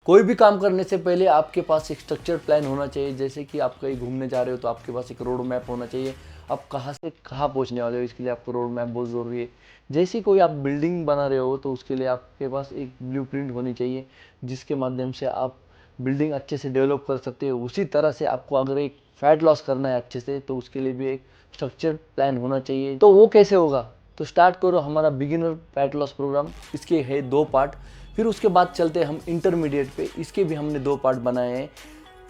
कोई भी काम करने से पहले आपके पास एक स्ट्रक्चर प्लान होना चाहिए। जैसे कि आप कहीं घूमने जा रहे हो तो आपके पास एक रोड मैप होना चाहिए, आप कहाँ से कहाँ पहुँचने वाले हो, इसके लिए आपको रोड मैप बहुत ज़रूरी है। जैसे कोई आप बिल्डिंग बना रहे हो तो उसके लिए आपके पास एक ब्लूप्रिंट होनी चाहिए, जिसके माध्यम से आप बिल्डिंग अच्छे से डेवलप कर सकते हो। उसी तरह से आपको अगर एक फैट लॉस करना है अच्छे से, तो उसके लिए भी एक स्ट्रक्चर प्लान होना चाहिए। तो वो कैसे होगा, तो स्टार्ट करो हमारा बिगिनर फैट लॉस प्रोग्राम। इसके है 2 पार्ट। फिर उसके बाद चलते हैं हम इंटरमीडिएट पे, इसके भी हमने 2 पार्ट बनाए हैं।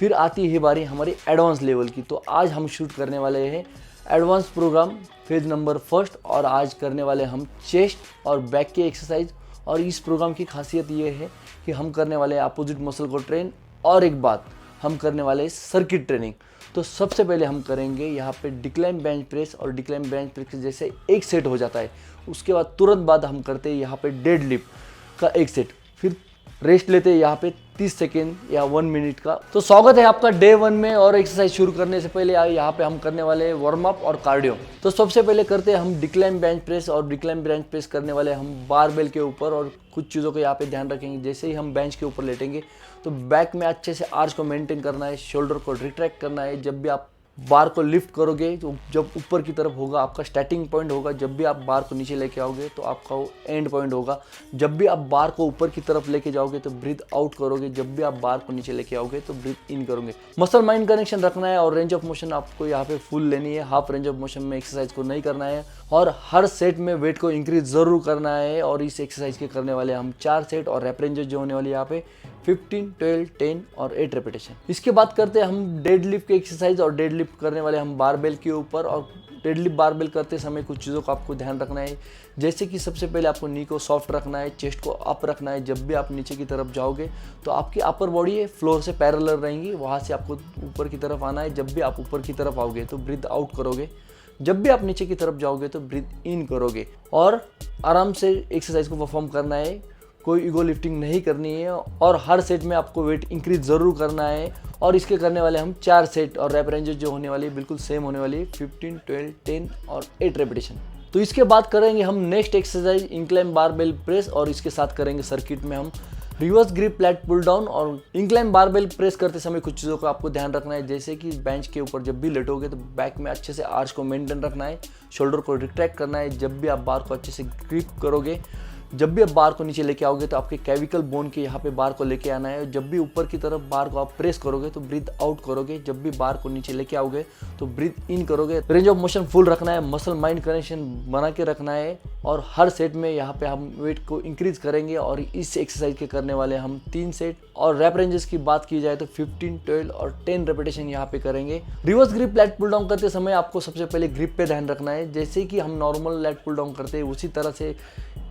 फिर आती है बारी हमारी एडवांस लेवल की। तो आज हम शूट करने वाले हैं एडवांस प्रोग्राम फेज नंबर 1 और आज करने वाले हम चेस्ट और बैक की एक्सरसाइज। और इस प्रोग्राम की खासियत ये है कि हम करने वाले हैं अपोजिट मसल को ट्रेन, और एक बात हम करने वाले हैं सर्किट ट्रेनिंग। तो सबसे पहले हम करेंगे यहाँ पे डिक्लाइन बेंच प्रेस, और डिक्लाइन बेंच प्रेस जैसे एक सेट हो जाता है, उसके बाद तुरंत बाद हम करते हैं यहाँ पे डेड लिफ्ट का एक सेट। फिर रेस्ट लेते हैं यहाँ पे 30 सेकेंड या 1 मिनट का। तो स्वागत है आपका डे 1 में। और एक्सरसाइज शुरू करने से पहले यहाँ पे हम करने वाले हैं वार्म अप और कार्डियो। तो सबसे पहले करते हैं हम डिक्लाइन बेंच प्रेस, और डिक्लाइन बेंच प्रेस करने वाले हम बारबेल के ऊपर। और कुछ चीज़ों को यहाँ पे ध्यान रखेंगे, जैसे ही हम बेंच के ऊपर लेटेंगे तो बैक में अच्छे से आर्च को मेंटेन करना है, शोल्डर को रिट्रैक्ट करना है। जब भी आप बार को लिफ्ट करोगे तो जब ऊपर की तरफ होगा आपका स्टार्टिंग पॉइंट होगा, जब भी आप बार को नीचे लेके आओगे तो आपका वो एंड पॉइंट होगा। जब भी आप बार को ऊपर की तरफ लेके जाओगे तो ब्रीथ आउट करोगे, जब भी आप बार को नीचे लेके आओगे तो ब्रीथ इन करोगे। मसल माइंड कनेक्शन रखना है, और रेंज ऑफ मोशन आपको यहाँ पे फुल लेनी है। हाफ रेंज ऑफ मोशन में एक्सरसाइज को नहीं करना है, और हर सेट में वेट को इंक्रीज जरूर करना है। और इस एक्सरसाइज के करने वाले हम 4 सेट, और रैप रेंजेस जो होने वाली यहाँ पे 15, 12, 10 और 8 रेपिटेशन। इसके बाद करते हैं हम डेड लिफ्ट की एक्सरसाइज, और डेड लिफ्ट करने वाले हम बारबेल के ऊपर। और डेड लिफ्ट बारबेल करते समय कुछ चीज़ों का आपको ध्यान रखना है, जैसे कि सबसे पहले आपको नी को सॉफ्ट रखना है, चेस्ट को अप रखना है। जब भी आप नीचे की तरफ जाओगे तो आपकी अपर बॉडी फ्लोर से पैरेलल रहेंगी, वहाँ से आपको ऊपर की तरफ आना है। जब भी आप ऊपर की तरफ आओगे तो ब्रीथ आउट करोगे, जब भी आप नीचे की तरफ जाओगे तो ब्रीथ इन करोगे। और आराम से एक्सरसाइज को परफॉर्म करना है, कोई ईगो लिफ्टिंग नहीं करनी है। और हर सेट में आपको वेट इंक्रीज ज़रूर करना है। और इसके करने वाले हम 4 सेट, और रैप रेंजेस जो होने वाली है बिल्कुल सेम होने वाली है, 15, 12, 10 और 8 रेपिटेशन। तो इसके बाद करेंगे हम next exercise incline barbell press, और इसके साथ करेंगे सर्किट में हम reverse grip lat pull down. और इंक्लाइन बारबेल प्रेस करते समय कुछ चीज़ों का आपको ध्यान रखना है, जैसे कि बेंच के ऊपर जब भी लेटोगे तो बैक में अच्छे से आर्च को मेंटेन रखना है, शोल्डर को रिट्रैक्ट करना है। जब भी आप बार को अच्छे से ग्रिप करोगे, जब भी आप बार को नीचे लेके आओगे तो आपके कैविकल बोन के यहाँ पे बार को लेके आना है। जब भी ऊपर की तरफ बार को आप प्रेस करोगे तो ब्रीथ आउट करोगे, जब भी बार को नीचे लेके आओगे तो ब्रीथ इन करोगे। रेंज ऑफ मोशन फुल रखना है, मसल माइंड कनेक्शन बना के रखना है। और हर सेट में यहाँ पे हम वेट को इंक्रीज करेंगे। और इस एक्सरसाइज के करने वाले हम 3 सेट, और रैप रेंजेस की बात की जाए तो 15, 12 और 10 रेपिटेशन यहाँ पे करेंगे। Reverse grip lat pull down करते समय आपको सबसे पहले ग्रिप पे ध्यान रखना है, जैसे कि हम नॉर्मल लैट पुल डाउन करते हैं उसी तरह से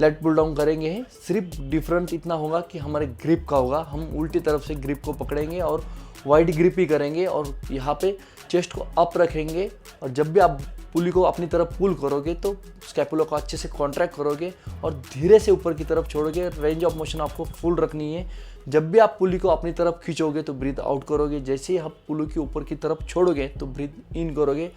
लैट पुल डाउन करेंगे। सिर्फ डिफरेंस इतना होगा कि हमारे ग्रिप का होगा, हम उल्टी तरफ से ग्रिप को पकड़ेंगे और वाइड ग्रिप ही करेंगे। और यहाँ पे चेस्ट को अप रखेंगे, और जब भी आप पुली को अपनी तरफ पुल करोगे तो स्कैपुला को अच्छे से कॉन्ट्रैक्ट करोगे और धीरे से ऊपर की तरफ छोड़ोगे। रेंज ऑफ मोशन आपको फुल रखनी है। जब भी आप पुली को अपनी तरफ खींचोगे तो ब्रीथ आउट करोगे, जैसे ही आप पुली की ऊपर की तरफ छोड़ोगे तो ब्रीथ इन करोगे।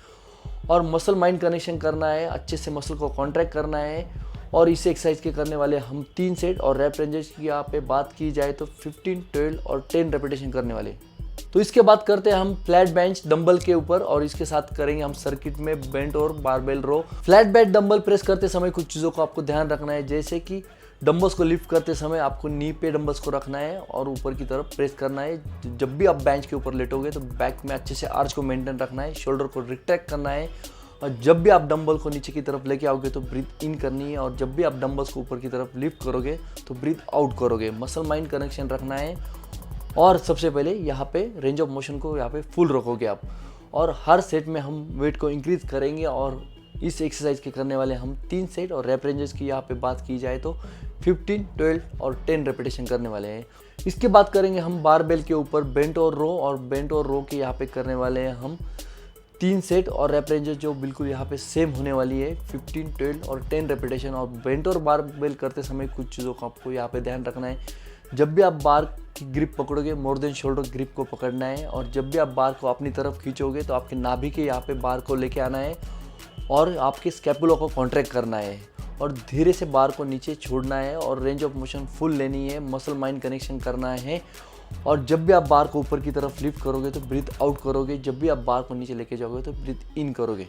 और मसल माइंड कनेक्शन करना है, अच्छे से मसल को कॉन्ट्रैक्ट करना है। और इस एक्सरसाइज के करने वाले हम 3 सेट, और रैप रेंजेस की यहाँ पे बात की जाए तो 15, 12 और 10 रेपिटेशन करने वाले। तो इसके बाद करते हैं हम फ्लैट बेंच डंबल के ऊपर, और इसके साथ करेंगे हम सर्किट में बेंट और बारबेल रो। फ्लैट बेंच डंबल प्रेस करते समय कुछ चीज़ों को आपको ध्यान रखना है, जैसे कि डंबल्स को लिफ्ट करते समय आपको नी पे डंबल्स को रखना है और ऊपर की तरफ प्रेस करना है। जब भी आप बेंच के ऊपर लेटोगे तो बैक में अच्छे से आर्च को मेंटेन रखना है, शोल्डर को रिट्रैक्ट करना है। और जब भी आप डंबल को नीचे की तरफ लेके आओगे तो ब्रीथ इन करनी है, और जब भी आप डंबल्स को ऊपर की तरफ लिफ्ट करोगे तो ब्रीथ आउट करोगे। मसल माइंड कनेक्शन रखना है। और सबसे पहले यहाँ पे रेंज ऑफ मोशन को यहाँ पे फुल रखोगे आप। और हर सेट में हम वेट को इंक्रीज करेंगे। और इस एक्सरसाइज के करने वाले हम 3 सेट, और रैप रेंजेस की यहाँ पे बात की जाए तो 15, 12 और 10 रेपिटेशन करने वाले हैं। इसके बाद करेंगे हम बारबेल के ऊपर बेंट और रो, और बेंट और रो के यहाँ पे करने वाले हैं हम 3 सेट, और रैप रेंजेस जो बिल्कुल यहाँ पे सेम होने वाली है, 15, 12 और 10 रेपिटेशन। और बेंट और बारबेल करते समय कुछ चीज़ों का आपको यहाँ पे ध्यान रखना है। जब भी आप बार की ग्रिप पकड़ोगे, मोर देन शोल्डर ग्रिप को पकड़ना है। और जब भी आप बार को अपनी तरफ खींचोगे तो आपके नाभि के यहाँ पे बार को लेके आना है, और आपके स्कैपुला को कॉन्ट्रैक्ट करना है, और धीरे से बार को नीचे छोड़ना है। और रेंज ऑफ मोशन फुल लेनी है, मसल माइंड कनेक्शन करना है। और जब भी आप बार को ऊपर की तरफ लिफ्ट करोगे तो ब्रीथ आउट करोगे, जब भी आप बार को नीचे लेके जाओगे तो ब्रीथ इन करोगे।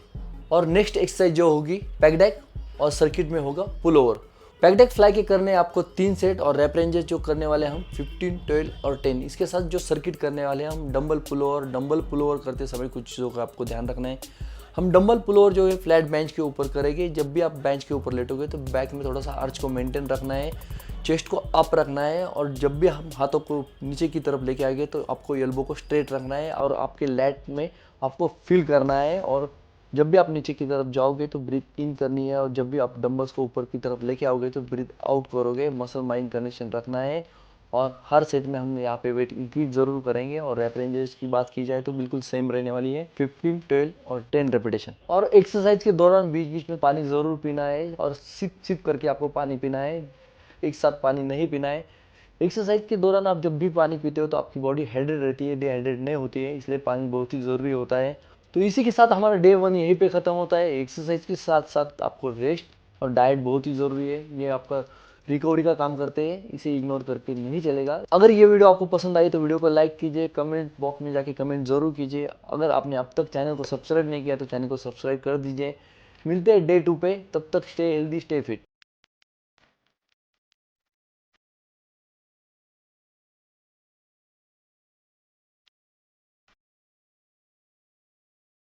और नेक्स्ट एक्सरसाइज जो होगी पैक डेक और सर्किट में होगा pull over. Pec deck fly के करने आपको 3 सेट और रैप रेंजेस जो करने वाले हैं हम 15, 12 और 10। इसके साथ जो सर्किट करने वाले हैं हम डंबल पुल ओवर करते समय कुछ चीज़ों का आपको ध्यान रखना है। हम डंबल पुल ओवर जो है फ्लैट बेंच के ऊपर करेंगे। जब भी आप बेंच के ऊपर लेटोगे तो बैक में थोड़ा सा आर्च को मेंटेन रखना है, चेस्ट को अप रखना है, और जब भी हम हाथों को नीचे की तरफ लेके आएंगे तो आपको एल्बो को स्ट्रेट रखना है और आपके लैट में आपको फील करना है। और जब भी आप नीचे की तरफ जाओगे तो ब्रीथ इन करनी है, और जब भी आप डंबल्स को ऊपर की तरफ लेके आओगे तो ब्रीथ आउट करोगे। मसल माइंड कनेक्शन रखना है। और हर सेट में हम यहाँ पे वेट इंक्रीज जरूर करेंगे। और रैप रेंजेस की बात की जाए तो बिल्कुल सेम रहने वाली है, 15, 12 और 10 रेपिटेशन। और एक्सरसाइज के दौरान बीच बीच में पानी जरूर पीना है, और सिप सिप करके आपको पानी पीना है, एक साथ पानी नहीं पीना है। एक्सरसाइज के दौरान आप जब भी पानी पीते हो तो आपकी बॉडी हाइड्रेट रहती है, डिहाइड्रेट नहीं होती है, इसलिए पानी बहुत ही ज़रूरी होता है। तो इसी के साथ हमारा डे 1 यहीं पे ख़त्म होता है। एक्सरसाइज के साथ साथ आपको रेस्ट और डाइट बहुत ही ज़रूरी है, ये आपका रिकवरी का काम करते हैं, इसे इग्नोर करके नहीं चलेगा। अगर ये वीडियो आपको पसंद आई तो वीडियो को लाइक कीजिए, कमेंट बॉक्स में जाके कमेंट जरूर कीजिए। अगर आपने अब तक चैनल को सब्सक्राइब नहीं किया तो चैनल को सब्सक्राइब कर दीजिए। मिलते हैं डे 2 पे, तब तक स्टे हेल्दी, स्टे फिट।